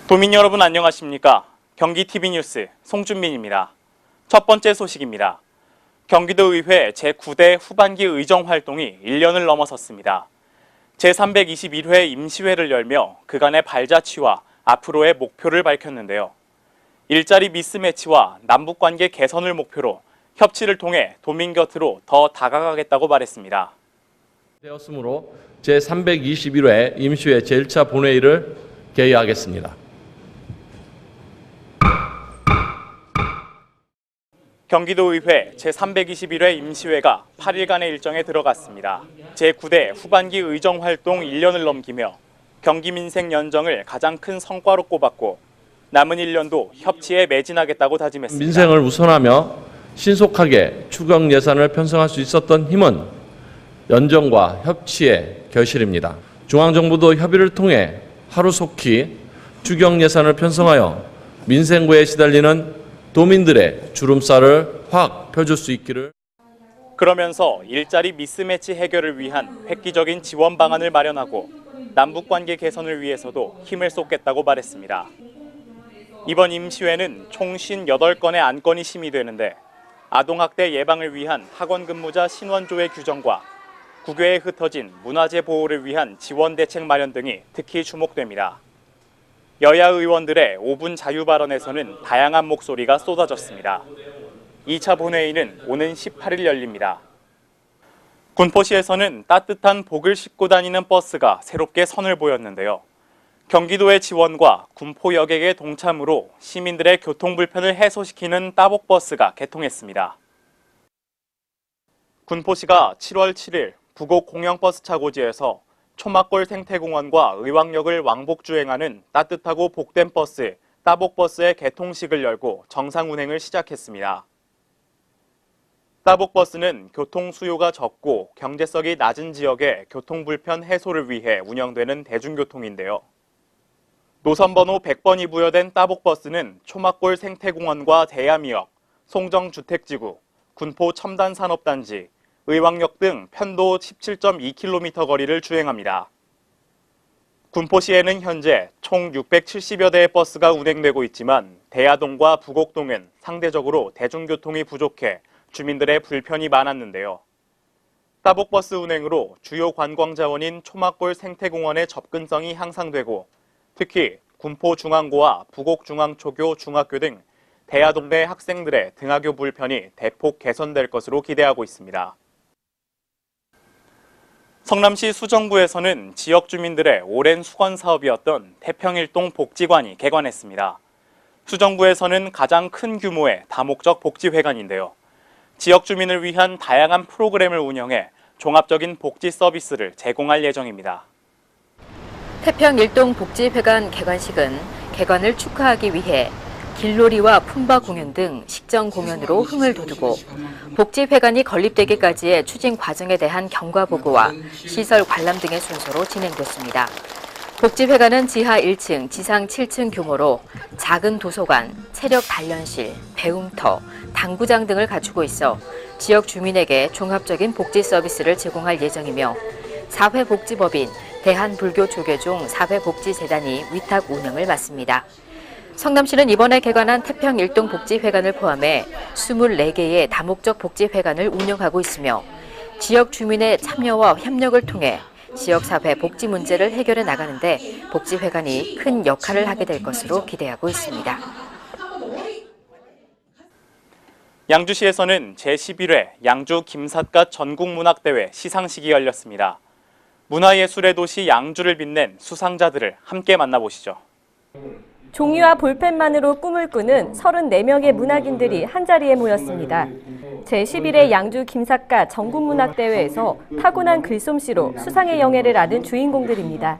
도민 여러분 안녕하십니까? 경기TV뉴스 송준민입니다. 첫 번째 소식입니다. 경기도의회 제9대 후반기 의정활동이 1년을 넘어섰습니다. 제321회 임시회를 열며 그간의 발자취와 앞으로의 목표를 밝혔는데요. 일자리 미스매치와 남북관계 개선을 목표로 협치를 통해 도민 곁으로 더 다가가겠다고 말했습니다. 되었으므로 제321회 임시회 제1차 본회의를 개의하겠습니다. 경기도의회 제321회 임시회가 8일간의 일정에 들어갔습니다. 제9대 후반기 의정활동 1년을 넘기며 경기민생 연정을 가장 큰 성과로 꼽았고 남은 1년도 협치에 매진하겠다고 다짐했습니다. 민생을 우선하며 신속하게 추경 예산을 편성할 수 있었던 힘은 연정과 협치의 결실입니다. 중앙정부도 협의를 통해 하루속히 추경 예산을 편성하여 민생고에 시달리는 도민들의 주름살을 확 펴줄 수 있기를. 그러면서 일자리 미스매치 해결을 위한 획기적인 지원 방안을 마련하고 남북관계 개선을 위해서도 힘을 쏟겠다고 말했습니다. 이번 임시회는 총 58건의 안건이 심의되는데 아동학대 예방을 위한 학원 근무자 신원조회 규정과 국외에 흩어진 문화재 보호를 위한 지원 대책 마련 등이 특히 주목됩니다. 여야 의원들의 5분 자유 발언에서는 다양한 목소리가 쏟아졌습니다. 2차 본회의는 오는 18일 열립니다. 군포시에서는 따뜻한 복을 싣고 다니는 버스가 새롭게 선을 보였는데요. 경기도의 지원과 군포 여객의 동참으로 시민들의 교통 불편을 해소시키는 따복버스가 개통했습니다. 군포시가 7월 7일 부곡 공영버스 차고지에서 초막골 생태공원과 의왕역을 왕복 주행하는 따뜻하고 복된 버스, 따복버스의 개통식을 열고 정상 운행을 시작했습니다. 따복버스는 교통 수요가 적고 경제성이 낮은 지역의 교통 불편 해소를 위해 운영되는 대중교통인데요. 노선번호 100번이 부여된 따복버스는 초막골 생태공원과 대야미역, 송정주택지구, 군포 첨단산업단지, 의왕역 등 편도 17.2km 거리를 주행합니다. 군포시에는 현재 총 670여 대의 버스가 운행되고 있지만 대야동과 부곡동은 상대적으로 대중교통이 부족해 주민들의 불편이 많았는데요. 따복버스 운행으로 주요 관광자원인 초막골 생태공원의 접근성이 향상되고 특히 군포중앙고와 부곡중앙초교 중학교 등 대야동 내 학생들의 등하교 불편이 대폭 개선될 것으로 기대하고 있습니다. 성남시 수정구에서는 지역 주민들의 오랜 수건 사업이었던 태평일동 복지관이 개관했습니다. 수정구에서는 가장 큰 규모의 다목적 복지회관인데요. 지역 주민을 위한 다양한 프로그램을 운영해 종합적인 복지 서비스를 제공할 예정입니다. 태평일동 복지회관 개관식은 개관을 축하하기 위해 길놀이와 품바 공연 등 식전 공연으로 흥을 돋우고 복지회관이 건립되기까지의 추진 과정에 대한 경과보고와 시설 관람 등의 순서로 진행됐습니다. 복지회관은 지하 1층, 지상 7층 규모로 작은 도서관, 체력 단련실, 배움터, 당구장 등을 갖추고 있어 지역 주민에게 종합적인 복지 서비스를 제공할 예정이며 사회복지법인 대한불교조계종 사회복지재단이 위탁 운영을 맡습니다. 성남시는 이번에 개관한 태평일동 복지회관을 포함해 24개의 다목적 복지회관을 운영하고 있으며 지역 주민의 참여와 협력을 통해 지역사회 복지 문제를 해결해 나가는데 복지회관이 큰 역할을 하게 될 것으로 기대하고 있습니다. 양주시에서는 제11회 양주 김삿갓 전국문학대회 시상식이 열렸습니다. 문화예술의 도시 양주를 빛낸 수상자들을 함께 만나보시죠. 종이와 볼펜만으로 꿈을 꾸는 34명의 문학인들이 한자리에 모였습니다. 제11회 양주 김삿갓 전국문학대회에서 타고난 글솜씨로 수상의 영예를 아는 주인공들입니다.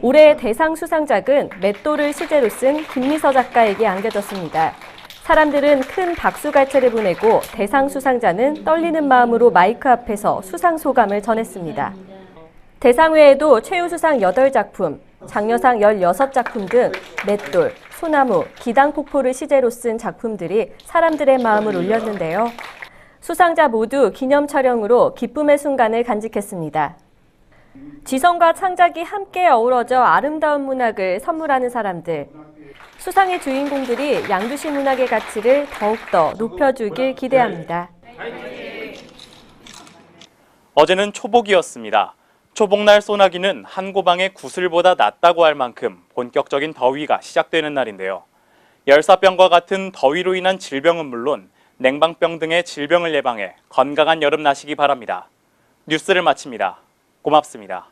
올해의 대상 수상작은 맷돌을 시제로 쓴 김미서 작가에게 안겨졌습니다. 사람들은 큰 박수갈채를 보내고 대상 수상자는 떨리는 마음으로 마이크 앞에서 수상 소감을 전했습니다. 대상 외에도 최우수상 8작품, 장려상 16작품 등 맷돌, 소나무, 기당폭포를 시제로 쓴 작품들이 사람들의 마음을 울렸는데요. 수상자 모두 기념 촬영으로 기쁨의 순간을 간직했습니다. 지성과 창작이 함께 어우러져 아름다운 문학을 선물하는 사람들. 수상의 주인공들이 양주시 문학의 가치를 더욱더 높여주길 기대합니다. 어제는 초복이었습니다. 초복날 소나기는 한고방의 구슬보다 낫다고 할 만큼 본격적인 더위가 시작되는 날인데요. 열사병과 같은 더위로 인한 질병은 물론 냉방병 등의 질병을 예방해 건강한 여름 나시기 바랍니다. 뉴스를 마칩니다. 고맙습니다.